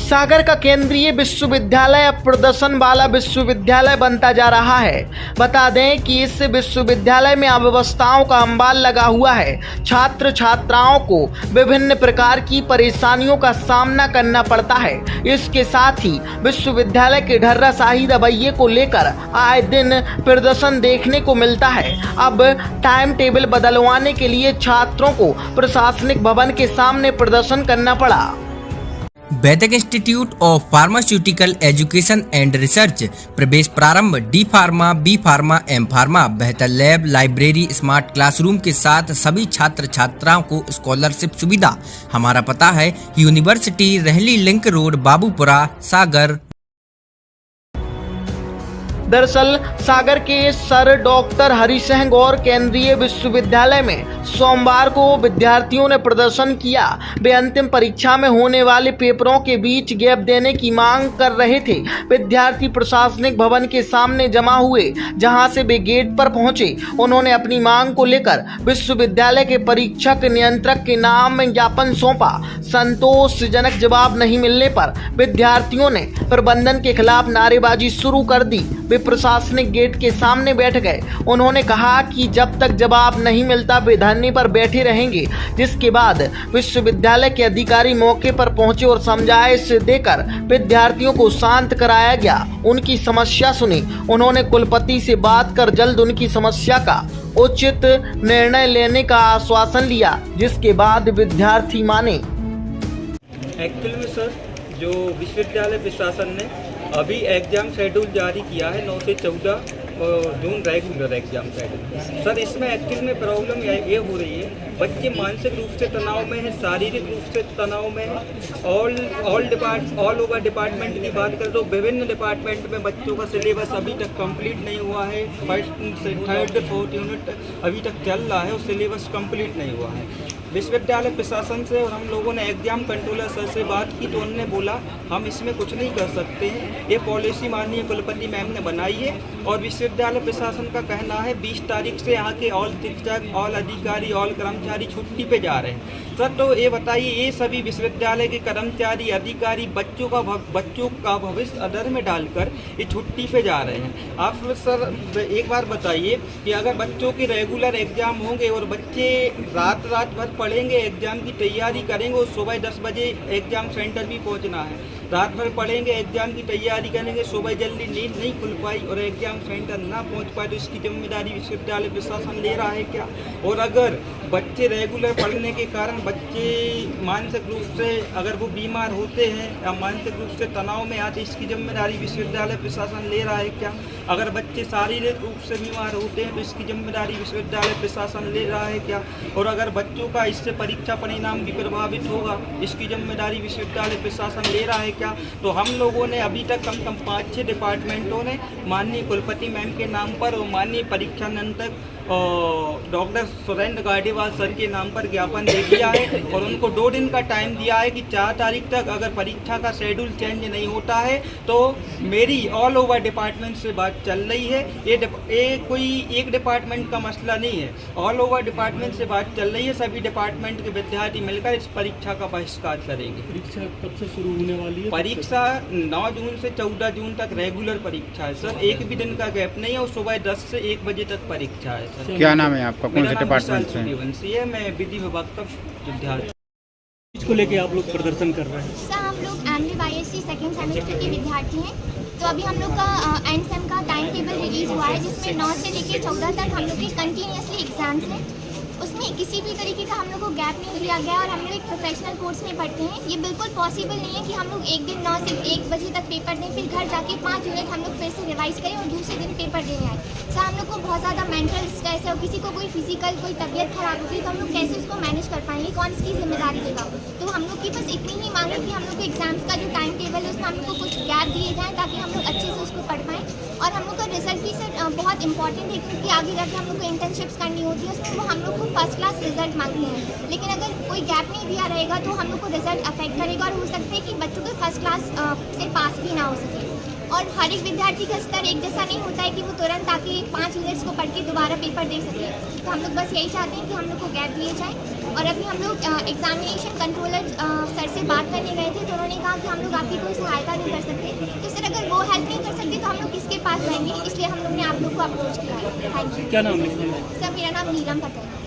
सागर का केंद्रीय विश्वविद्यालय अब प्रदर्शन वाला विश्वविद्यालय बनता जा रहा है। बता दें कि इस विश्वविद्यालय में अव्यवस्थाओं का अंबार लगा हुआ है। छात्र छात्राओं को विभिन्न प्रकार की परेशानियों का सामना करना पड़ता है। इसके साथ ही विश्वविद्यालय के ढर्राशाही रवैये को लेकर आए दिन प्रदर्शन देखने को मिलता है। अब टाइम टेबल बदलवाने के लिए छात्रों को प्रशासनिक भवन के सामने प्रदर्शन करना पड़ा। Vedic Institute of Pharmaceutical Education and Research प्रवेश प्रारंभ। D Pharma, B Pharma, M Pharma, बेहतर लैब, लाइब्रेरी, स्मार्ट क्लासरूम के साथ सभी छात्र छात्राओं को स्कॉलरशिप सुविधा। हमारा पता है यूनिवर्सिटी, रहली लिंक रोड, बाबूपुरा, सागर। दरअसल सागर के सर डॉक्टर हरिसिंह गौर केंद्रीय विश्वविद्यालय में सोमवार को विद्यार्थियों ने प्रदर्शन किया। वे अंतिम परीक्षा में होने वाले पेपरों के बीच गैप देने की मांग कर रहे थे। विद्यार्थी प्रशासनिक भवन के सामने जमा हुए, जहां से वे गेट पर पहुंचे। उन्होंने अपनी मांग को लेकर विश्वविद्यालय के परीक्षक नियंत्रक के नाम ज्ञापन सौंपा। संतोषजनक जवाब नहीं मिलने पर विद्यार्थियों ने प्रबंधन के खिलाफ नारेबाजी शुरू कर दी। वे प्रशासनिक गेट के सामने बैठ गए। उन्होंने कहा कि जब तक जवाब नहीं मिलता वे धरने पर बैठे रहेंगे। जिसके बाद विश्वविद्यालय के अधिकारी मौके पर पहुंचे और समझाइश देकर विद्यार्थियों को शांत कराया गया। उनकी समस्या सुनी। उन्होंने कुलपति से बात कर जल्द उनकी समस्या का उचित निर्णय लेने का आश्वासन लिया, जिसके बाद विद्यार्थी माने। एक्चुअली में सर, जो विश्वविद्यालय प्रशासन ने अभी एग्ज़ाम शेड्यूल जारी किया है 9 से 14 जून रेगुलर एग्ज़ाम शेड्यूल। सर इसमें एक्चुअली में प्रॉब्लम ये हो रही है, बच्चे मानसिक रूप से तनाव में है, शारीरिक रूप से तनाव में है। ऑल ओवर डिपार्टमेंट की बात करें तो विभिन्न डिपार्टमेंट में बच्चों का सिलेबस अभी तक कंप्लीट नहीं हुआ है। फर्स्ट से थर्ड फोर्थ यूनिट अभी तक चल रहा है और सिलेबस कंप्लीट नहीं हुआ है। विश्वविद्यालय प्रशासन से और हम लोगों ने एग्जाम कंट्रोलर सर से बात की तो उन्होंने बोला हम इसमें कुछ नहीं कर सकते हैं, ये पॉलिसी माननीय कुलपति मैम ने बनाई है। और विश्वविद्यालय प्रशासन का कहना है 20 तारीख से यहाँ के ऑल शिक्षक, ऑल अधिकारी, ऑल कर्मचारी छुट्टी पे जा रहे हैं। सर तो ये बताइए, ये सभी विश्वविद्यालय के कर्मचारी, अधिकारी बच्चों का भविष्य अधर में डालकर ये छुट्टी पे जा रहे हैं। आप सर एक बार बताइए कि अगर बच्चों के रेगुलर एग्जाम होंगे और बच्चे रात भर पढ़ेंगे, एग्जाम की तैयारी करेंगे और सुबह 10 बजे एग्जाम सेंटर भी पहुंचना है, रात भर पढ़ेंगे, एग्जाम की तैयारी करेंगे, सुबह जल्दी नींद नहीं खुल पाई और एग्जाम सेंटर ना पहुंच पाए तो इसकी जिम्मेदारी विश्वविद्यालय प्रशासन ले रहा है क्या? और अगर बच्चे रेगुलर पढ़ने के कारण बच्चे मानसिक रूप से अगर वो बीमार होते हैं या मानसिक रूप से तनाव में आते, इसकी जिम्मेदारी विश्वविद्यालय प्रशासन ले रहा है क्या? अगर बच्चे शारीरिक रूप से बीमार होते हैं तो इसकी जिम्मेदारी विश्वविद्यालय प्रशासन ले रहा है क्या? और अगर बच्चों का इससे परीक्षा परिणाम भी प्रभावित होगा, इसकी जिम्मेदारी विश्वविद्यालय प्रशासन ले रहा है क्या? तो हम लोगों ने अभी तक कम से कम 5-6 डिपार्टमेंटों ने माननीय कुलपति मैम के नाम पर और माननीय परीक्षा नियंत्रक डॉक्टर सुरेंद्र गाड़ीवाल सर के नाम पर ज्ञापन दे दिया है और उनको 2 दिन का टाइम दिया है कि 4 तारीख तक अगर परीक्षा का शेड्यूल चेंज नहीं होता है तो मेरी ऑल ओवर डिपार्टमेंट से बात चल रही है। ये कोई एक डिपार्टमेंट का मसला नहीं है, ऑल ओवर डिपार्टमेंट से बात चल रही है। सभी डिपार्टमेंट के विद्यार्थी मिलकर इस परीक्षा का बहिष्कार करेंगे। परीक्षा कब से शुरू होने वाली है? परीक्षा 9 जून से 14 जून तक रेगुलर परीक्षा है सर, एक भी दिन का गैप नहीं है और सुबह 10 से 1 बजे तक परीक्षा है। क्या नाम है आपका, कौन से डिपार्टमेंट से? है मैं विधि विभाग का विद्यार्थी। इसको लेके आप लोग प्रदर्शन कर रहे हैं? सर हम लोग MBYSC सेकेंड सेमेस्टर के विद्यार्थी हैं। तो अभी हम लोग का एंड सेम का टाइम टेबल रिलीज हुआ है, जिसमें 9 से लेकर 14 तक हम लोग के कंटिन्यूसली एग्जाम्स हैं। उसमें किसी भी तरीके का हम लोग को गैप नहीं दिया गया और हम लोग एक प्रोफेशनल कोर्स में पढ़ते हैं। ये बिल्कुल पॉसिबल नहीं है कि हम लोग एक दिन 9 से 1 बजे तक पेपर दें, फिर घर जाके 5 यूनिट हम लोग फिर से रिवाइज करें और दूसरे दिन पेपर देने आए। सर हम लोग को बहुत ज़्यादा मेंटल स्ट्रेस है और किसी को कोई फिजिकल कोई तबीयत खराब होगी तो हम लोग कैसे उसको मैनेज कर पाएंगे, कौन इसकी जिम्मेदारी देगा? तो हम लोग की बस इतनी ही मांग है कि हम लोग को एग्जाम्स का जो टाइम टेबल है उसमें हम लोग को कुछ गैप दिए जाएँ ताकि हम लोग अच्छे से उसको पढ़ पाएँ। और हम लोग का रिजल्ट भी सर बहुत इंपॉर्टेंट है, क्योंकि आगे जाकर हम लोग को इंटर्नशिप्स करनी होती है, उसमें वो हम लोग को फर्स्ट क्लास रिजल्ट मांगते हैं। लेकिन अगर कोई गैप नहीं दिया रहेगा तो हम लोग को रिजल्ट अफेक्ट करेगा और हो सकता है कि बच्चों को फर्स्ट क्लास से पास भी ना हो सके। और हर एक विद्यार्थी का स्तर एक जैसा नहीं होता है कि वो तुरंत आके 5 मिनट्स को पढ़ के दोबारा पेपर दे सके। तो हम लोग बस यही चाहते हैं कि हम लोग को गैप दिए जाए। और अभी हम लोग एग्जामिनेशन कंट्रोलर सर से बात करने गए थे, तो उन्होंने कहा कि हम लोग आपकी कोई सहायता नहीं कर सकते। तो सर अगर वो हेल्प नहीं कर सकते तो हम लोग किसके पास जाएंगे, इसलिए हम लोग ने आप लोग को अप्रोच किया है। Thank you. क्या नाम लिखना है? सर मेरा नाम नीलम पटेल है।